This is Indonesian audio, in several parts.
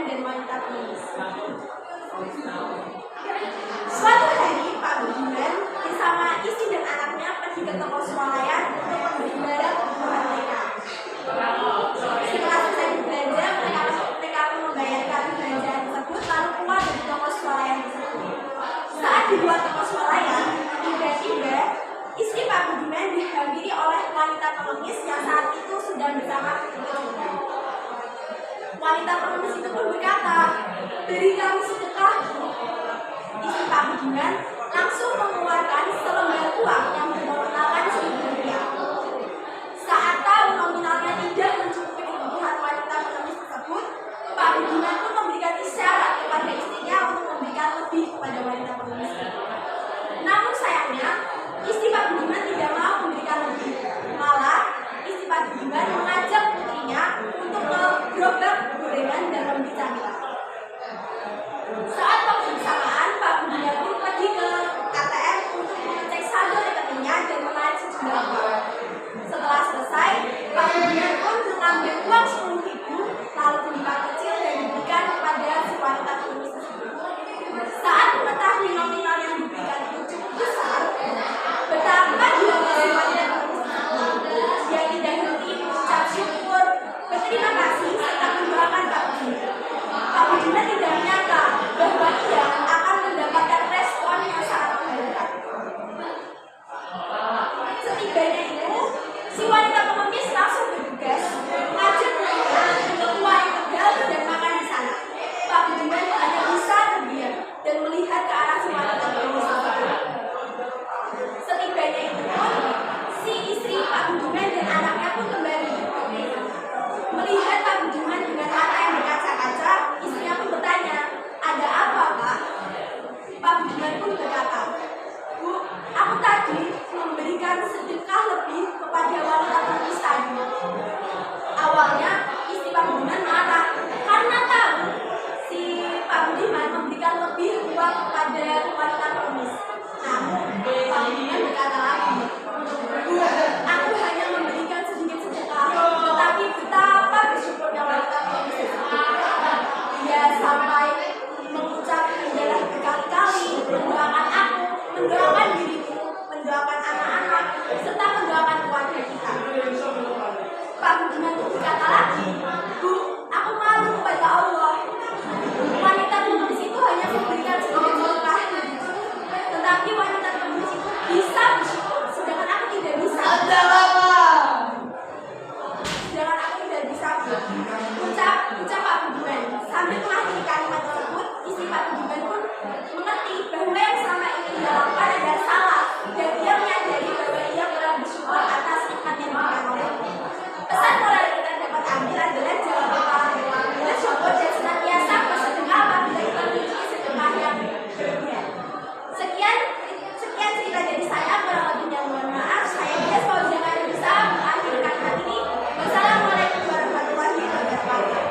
dan wanita pengemis. Suatu hari Pak Budiman bersama istri dan anaknya pergi ke toko swalayan untuk membeli barang kebutuhan mereka. Setelah selesai berbelanja, mereka pun membayarkan belanjaan tersebut lalu keluar dari toko swalayan tersebut. Saat di luar toko swalayan, tiba-tiba istri Pak Budiman dihampiri oleh wanita pengemis yang saat itu sedang bersama keluarga. Wanita pengemis itu pun berkata, "Beri kami sedekah." Istri Pak Budiman langsung mengeluarkan selembar uang yang bernominalkan Rp1.000. Saat tahu nominalnya tidak mencukupi kebutuhan wanita pengemis tersebut, Pak Budiman pun memberikan isyarat kepada istrinya untuk memberikan lebih kepada wanita pengemis. Namun sayangnya, istri Pak Budiman tidak mau memberikan lebih. Malah, istri Pak Budiman mengajak putrinya untuk ke gerobak gorengan dan membeli camilan. Saat waktu bersamaan, Pak Budiman pun pergi ke ATM untuk mengecek saldo rekeningnya dan menarik sejumlah uang. Setelah selesai, Pak Budiman pun mengambil uang Rp10.000 lalu dilipat kecil dan diberikan kepada si wanita pengemis tersebut. Saat mengetahui nominal yang diberikan itu cukup besar, betapa dia si wanita pengemis tersebut. Dia tidak henti mengucap syukur, berterima kasih serta mendoakan Pak Budiman. Pak Budiman tidak menyangka bahwa ia akan mendapatkan respon yang sangat mengharukan. Setibanya itu, si wanita pengemis langsung bergegas mengajak mereka untuk warung Tegal dan makan di sana. Pak Budiman hanya bisa terdiam dan melihat ke arah si wanita pengemis tersebut. Setibanya itu pun, si istri Pak Budiman dan anaknya pun kembali. Melihat Pak Budiman dengan mata yang berkaca-kaca, istrinya pun bertanya, "Ada apa, Pak?" Pak Budiman pun berkata, "Bu, aku tadi memberikan sedekah lebih kepada wanita pengemis tadi." Awalnya, istri Pak Budiman marah karena tahu si Pak Budiman memberikan lebih uang kepada wanita pengemis. Namun, Pak Budiman berkata lagi, "Bu, aku hanya memberikan sedikit sedekah, tetapi betapa bersyukurnya wanita pengemis tersebut. Dia sampai mengucap adalah berkali-kali mendoakan aku, mendoakan diriku, mendoakan anak-anak, serta mendoakan keluarga kita." Pak Budiman pun berkata lagi, "Bu, aku malu kepada Allah. Wanita pengemis itu hanya memberikan sedikit sedekah, tetapi wanita pengemis itu bisa bersyukur, sedangkan aku tidak bisa." Sedangkan aku tidak bisa. Ucap Pak Budiman. Sambil mengakhiri kalimat tersebut, istri Pak Budiman pun mengerti bahwa yang selama ini dia lakukan adalah salah dan ia menyadari bahwa ia kurang bersyukur atas nikmat yang diberikan olehnya. Pesan moral yang kita dapat ambil adalah jangan lupa bersyukur dan senantiasa bersedekah apabila kita memiliki sedekah yang berlebihan. Sekian cerita dari saya, kurang lebihnya mohon maaf. Saya Dias Fauzia bisa mengakhiri kalimat ini. Wassalamualaikum warahmatullahi wabarakatuh.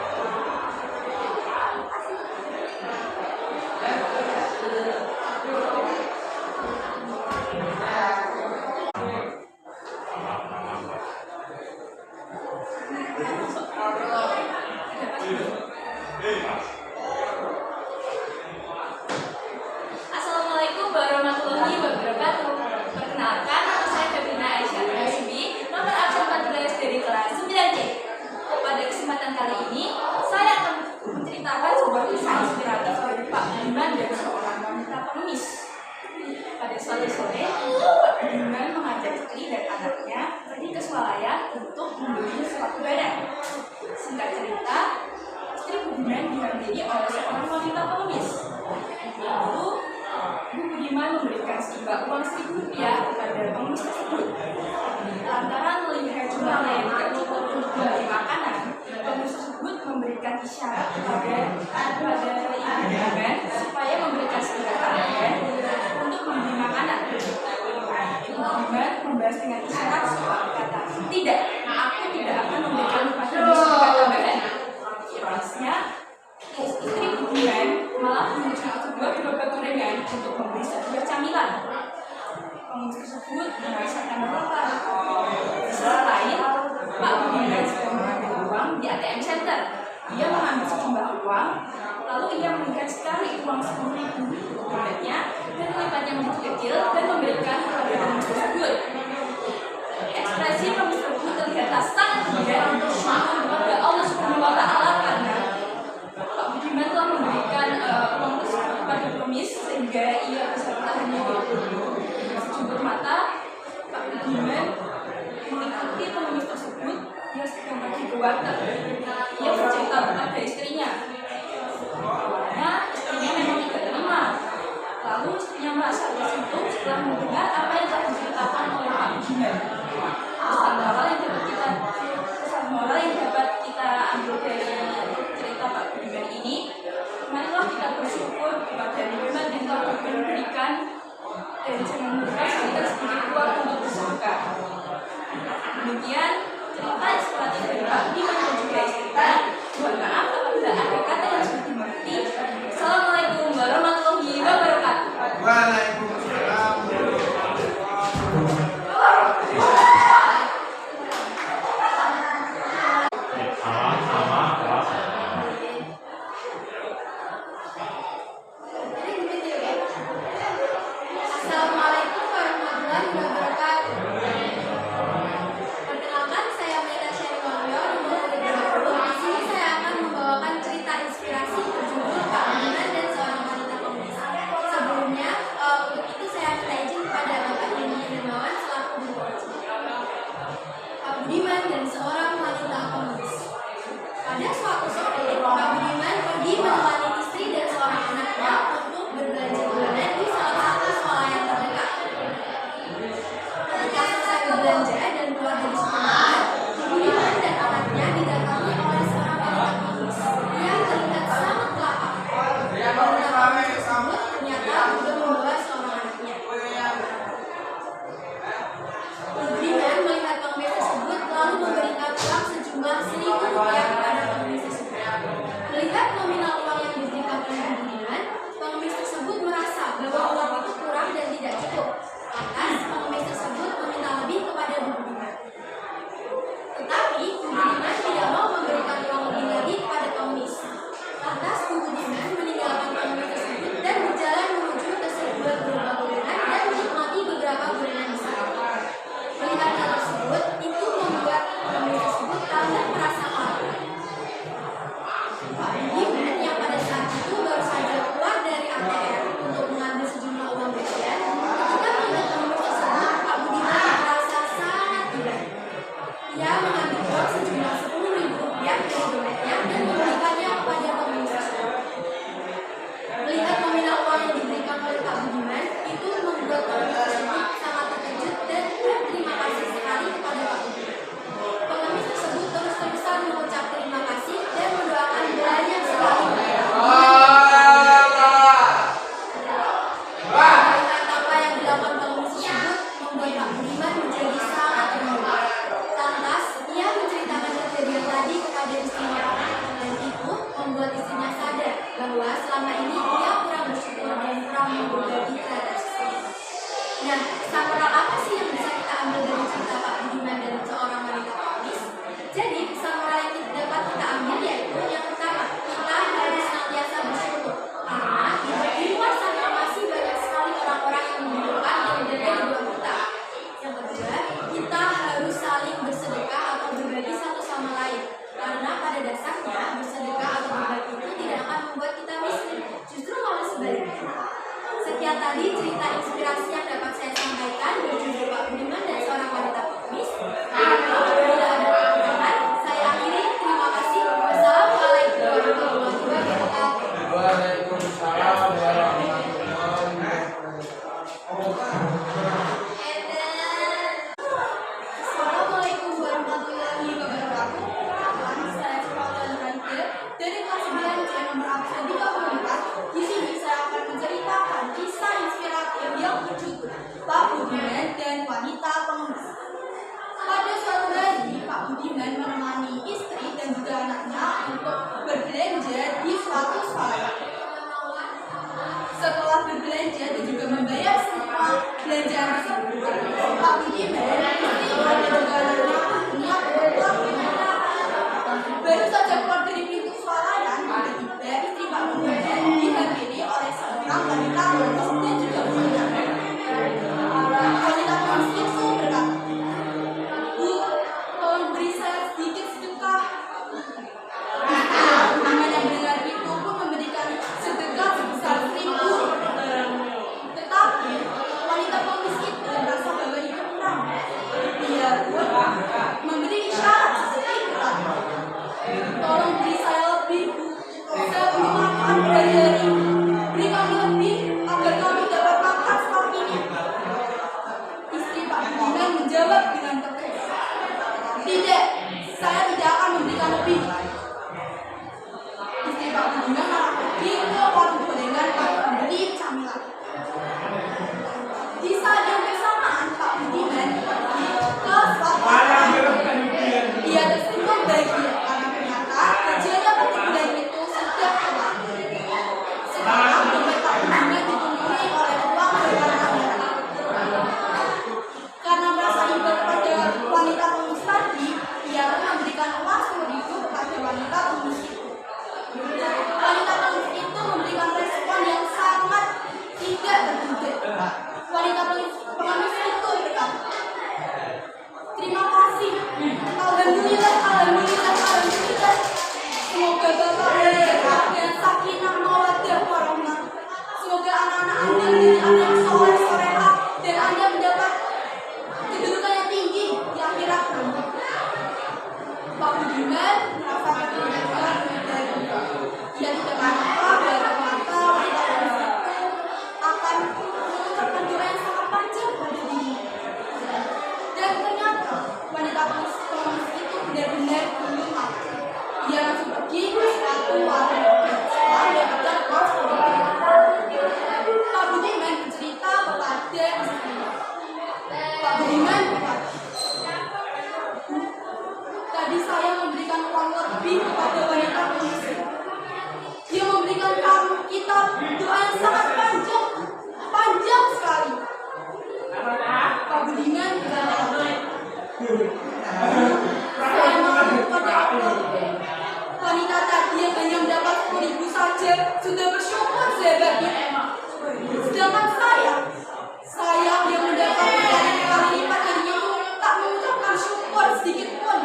Assalamualaikum warahmatullahi wabarakatuh. Perkenalkan, nama saya Febrina Aisyah Rasbi, nomor absen 14 dari kelas 9C. Pada kesempatan kali ini, saya akan menceritakan sebuah kisah inspiratif dari Pak Budiman dan seorang wanita pengemis. Pada suatu sore, Pak Budiman mengajak istri dan anaknya pergi ke swalayan untuk membeli suatu barang. Singkat cerita, istri Budiman dihampiri oleh seorang wanita pengemis. Lalu, Bu Budiman memberikan sejumlah uang Rp1.000 kepada pengemis tersebut. Lantaran melihat jumlahnya yang tidak cukup untuk membeli makanan, pengemis tersebut memberikan isyarat kepada Ibu Budiman supaya memberikan sedekah tambahan untuk membeli makanan. Ibu Budiman membalas dengan isyarat berkata, "Tidak, aku tidak akan memberikan padamu sedekah tambahan." Ironisnya, istri Budiman malah menuju sebuah gerobak gorengan untuk membeli sebuah camilan. Pengemis tersebut merasakan lapar. Di sisi lain, Pak Budiman sedang mengambil uang di ATM Center. Dia mengambil sejumlah uang uang. Lalu ia melihat sekali uang 10.000 dompetnya dan melipatnya menjadi kecil dan memberikan kepada pengemis tersebut. Ekspresi pengemis tersebut terlihatlah sangat gembira dan bersyukur kepada Allah Subhanahu wa Ta'ala karena Pak Budiman telah memberikan uang tersebut kepada pengemis sehingga ia bisa bertahan hidup. Sejumlah mata Pak Budiman mengikuti pengemis tersebut yang sedang pergi ke warteg. Ia bercerita kepada istrinya. Nah, istrinya memang tidak terima. Lalu istrinya merasa tersinggung setelah mendengar apa yang telah diceritakan oleh Pak Budiman. Pesan moral yang dapat kita ambil dari cerita Pak Budiman ini, marilah kita bersyukur kepada nikmat yang telah diberikan dan jangan lupa kita sedikit uang untuk bersedekah. Demikian cerita inspiratif dari Pak Budiman dan juga istrinya. Mohon maaf apabila ada kata yang sudah dimengerti. Assalamualaikum warahmatullahi wabarakatuh. Waalaikumsalam. Assalamualaikum warahmatullahi wabarakatuh. Perkenalkan, saya Melina Syariwalyo, nomor 30. Di sini saya akan membawakan cerita inspirasi berjudul Pak Budiman dan Seorang Wanita Pengemis. Sebelumnya, untuk itu saya minta izin kepada Bapak Yeni Hermawan selaku guru pengajar. Pak Budiman dan Seorang Wanita Pengemis. Pada suatu sore, Pak Budiman pergi menemani istri dan seorang anaknya untuk berbelanja bulanan di salah satu sekolah yang terdekat. Ketika selesai berbelanja dan keluar dari supermarket, Budiman dan anaknya didatangi oleh seorang wanita pengemis. Ia terlihat sangat lapar. Wanita pengemis tersebut ternyata juga membawa seorang anaknya. Budiman melihat pengemis tersebut lalu memberikan uang sejumlah Rp1.000 kepada pengemis tersebut. Melihat nominal uang yang diberikan oleh Budiman, pengemis tersebut merasa bahwa uang itu kurang dan tidak cukup. Lantas, pengemis tersebut meminta lebih kepada Budiman. Tetapi, Budiman tidak mau memberikan uang lebih lagi kepada pengemis. Lantas, Budiman meninggalkan pengemis tersebut dan berjalan menuju ke sebuah gerobak gorengan dan menikmati beberapa gorengan di sana. Melihat hal tersebut, itu membuat pengemis tersebut tambah merasa malu. Pak Budiman yang pada saat itu baru saja keluar dari ATM untuk mengambil sejumlah uang gajian, ketika melihat pengemis tersebut, Pak Budiman merasa sangat gembira. Ia mengambil uang sejumlah Rp10.000 dari dompetnya dan memberikannya kepada pengemis tersebut. Melihat nominal uang yang diberikan oleh Pak Budiman, itu membuat pengemis tersebut sangat terkejut dan berterima kasih sekali kepada Pak Budiman. Pengemis tersebut terus-terusan mengucap terima kasih dan mendoakan banyak sekali kepada Pak Budiman. Melihat apa yang dilakukan pengemis tersebut membuat Pak Budiman menjadi sangat terharu. Lantas, ia menceritakan kejadian tadi kepada istrinya, dan itu membuat istrinya sadar bahwa selama ini ia kurang bersyukur dan kurang berbagi terhadap sesama. Nah, pesan moral apa sih yang bisa kita ambil dari cerita Pak Budiman dan Seorang Wanita Pengemis? Jadi, pesan moral yang dapat kita ambil yaitu yang pertama, kita harus senantiasa bersyukur. Karena di luar sana masih banyak sekali orang-orang yang membutuhkan yang berada di bawah kita. Yang kedua, kita harus saling bersedekah atau berbagi satu sama lain. Karena pada dasarnya bersedekah atau berbagi itu tidak akan membuat kita miskin, justru malah sebaliknya. Sekian tadi cerita inspirasi yang dapat saya sampaikan berjudul Pak Budiman dan Seorang Wanita Pengemis. Apabila ada kekurangan, saya akhiri. Terima kasih. Wassalamualaikum warahmatullahi wabarakatuh. Waalaikumsalam warahmatullahi wabarakatuh. Assalamualaikum warahmatullahi wabarakatuh. Saya Fauzan Rante dari kelas 9 C nomor absen 34. Di sini saya akan menceritakan kisah inspiratif yang berjudul Pak Budiman dan Wanita Pengemis. Pada suatu hari, Pak Budiman menemani istri dan juga anaknya untuk berbelanja di suatu sekolah. Setelah berbelanja dan juga membayar semua belanjaan tersebut, Pak Budiman, istri dan juga anaknya punya keluar. Baru saja keluar dari pintu swalayan, tiba-tiba akan berhari-hari. Beri kami lebih agar kami dapat makan sekarang ini. Istri Pak Budiman menjawab dengan tegas. Tidak, saya tidak akan memberikan lebih. Istri Pak Budiman malah pergi ke warung gorengan untuk membeli camilan. Di saat yang bersamaan, Pak Budiman pergi ke suatu restoran. Dia tersenyum bahagia karena ternyata gajiannya per bulan itu sudah keluar. Sekarang dompet Pak Budiman dipenuhi oleh uang berwarna merah. Karena merasa iba kepada wanita pengemis tadi, ia pun memberikan uang 10.000 kepada wanita pengemis itu. Wanita pengemis itu memberikan respon yang sangat tidak terduga. Wanita pengemis itu berkata, terima kasih, alhamdulillah, alhamdulillah, alhamdulillah. Semoga Bapak berkah dan sakinah mawaddah warahmah. Semoga anak-anak Anda menjadi anak yang soleh solehah dan Anda mendapat kedudukan yang tinggi di akhirat nanti. Pak Budiman merasa terkejutan dan dia tidak menyangka bahwa mata wanita pengemis itu akan mengucapkan doa yang sangat panjang pada dirinya. Dan ternyata wanita pengemis itu benar-benar belum mati. Dia langsung pergi ke suatu warung setelah mendapatkan uang 10.000. Pak Budiman bercerita kepada istrinya. Pak Budiman berkata, tadi saya memberikan uang lebih kepada wanita pengemis itu. Dia memberikan kita doa yang sangat panjang sekali. Pak Budiman berkata, saya mau kepada Allah. Wanita tadi yang hanya mendapat 10.000 saja sudah bersyukur sehebat-hebatnya. Sedangkan saya yang mendapat berkali-kali lipat dari itu tak mengucapkan syukur sedikit pun.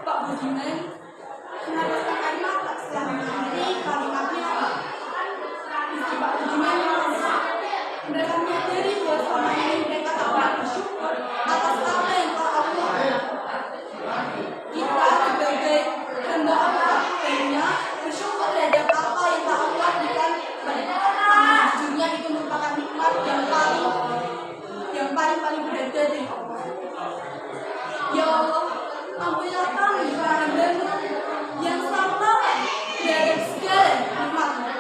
Pak Budiman meneteskan air mata setelah mengakhiri kalimatnya. Istri Pak Budiman merasa mereka menyadari bahwa selama ini mereka tak pernah bersyukur atas apa yang telah Allah lakukan. Kita sebagai hamba Allah lainnya bersyukur terhadap apa yang telah Allah berikan pada kita. Karena sejujurnya itu merupakan nikmat yang paling berharga dari Allah. Ya Allah, ampunilah kami para hamba-Mu yang selalu lalai terhadap segala nikmat-Mu.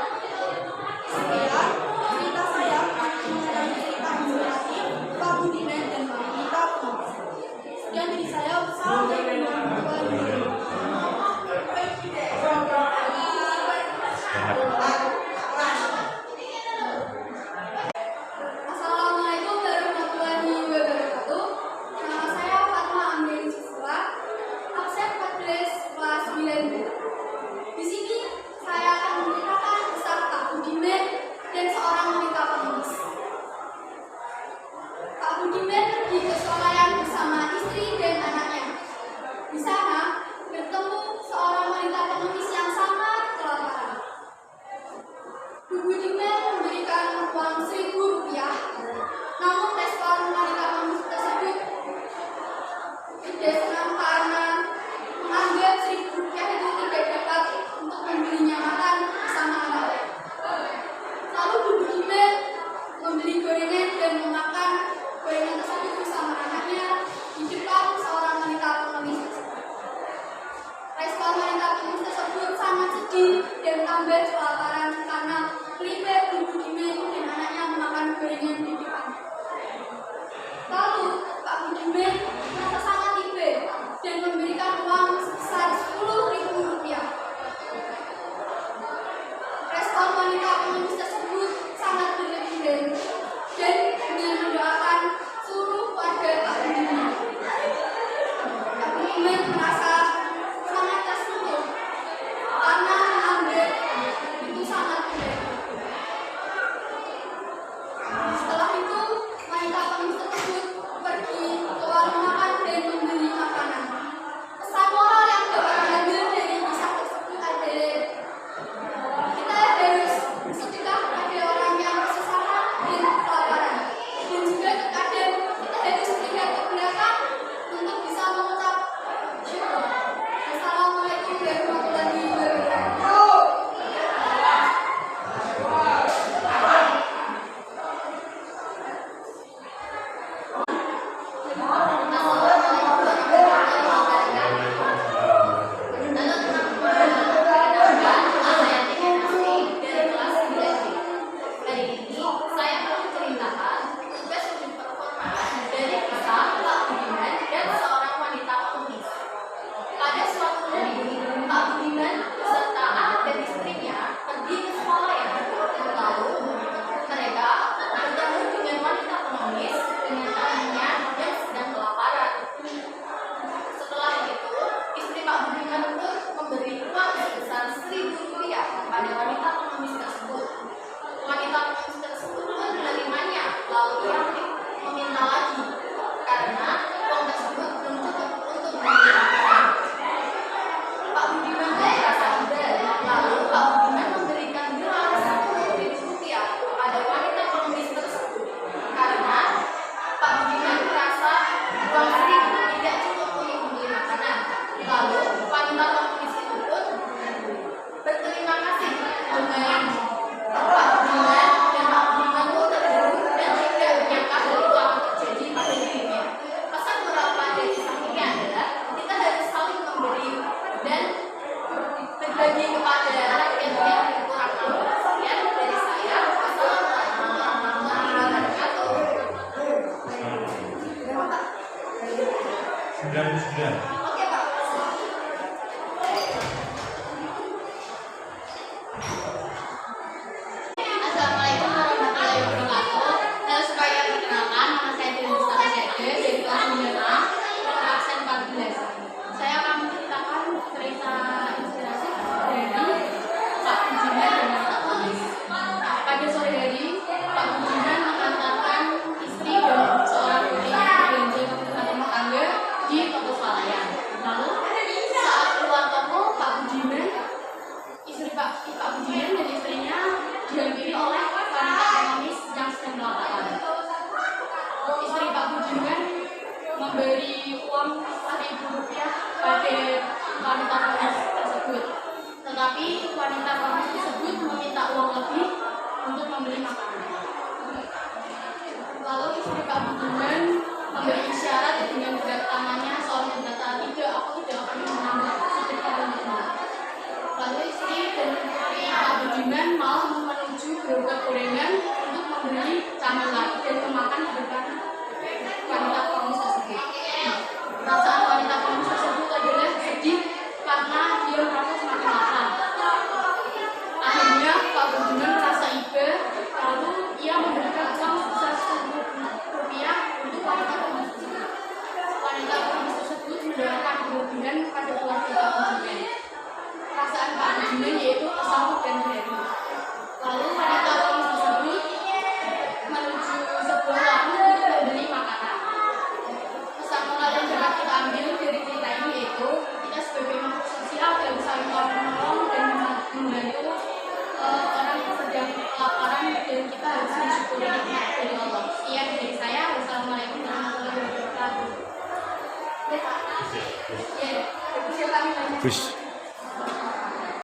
Sekian cerita saya mengenai cerita inspiratif Pak Budiman dan wanita pengemis. Sekian dari saya. Wassalamualaikum warahmatullahi Assalamualaikum warahmatullahi wabarakatuh. Nama saya Fatma Anggreni Siswa, absen 14 kelas 9. Di sini saya akan menceritakan kisah Pak Budiman dan seorang wanita pengemis. Pak Budiman pergi ke swalayan bersama istri dan anaknya. Di sana bertemu seorang wanita pengemis yang sangat kelaparan. Bu Budiman memberikan uang 1.000 rupiah. Namun respon wanita pengemis tersebut tidak senang karena menganggap 1.000 rupiah itu tidak dapat untuk membelinya makan bersama anaknya. Lalu Bu Budiman membeli gorengan dan memakan gorengan tersebut bersama anaknya di depan seorang wanita pengemis. Respon wanita pengemis tersebut sangat sedih dan tambah kelaparan karena melihat Bu Budiman dan anaknya memakan gorengan di depan. Lalu Pak Budiman merasa sangat iba dan memberikan uang sebesar 10.000 rupiah. Respon wanita pengemis tersebut sangat berlebihan dan dengan mendoakan seluruh warga Pak Budiman. Pak Budiman merasa sangat tersentuh karena menganggap itu sangat baik. Setelah itu Wis.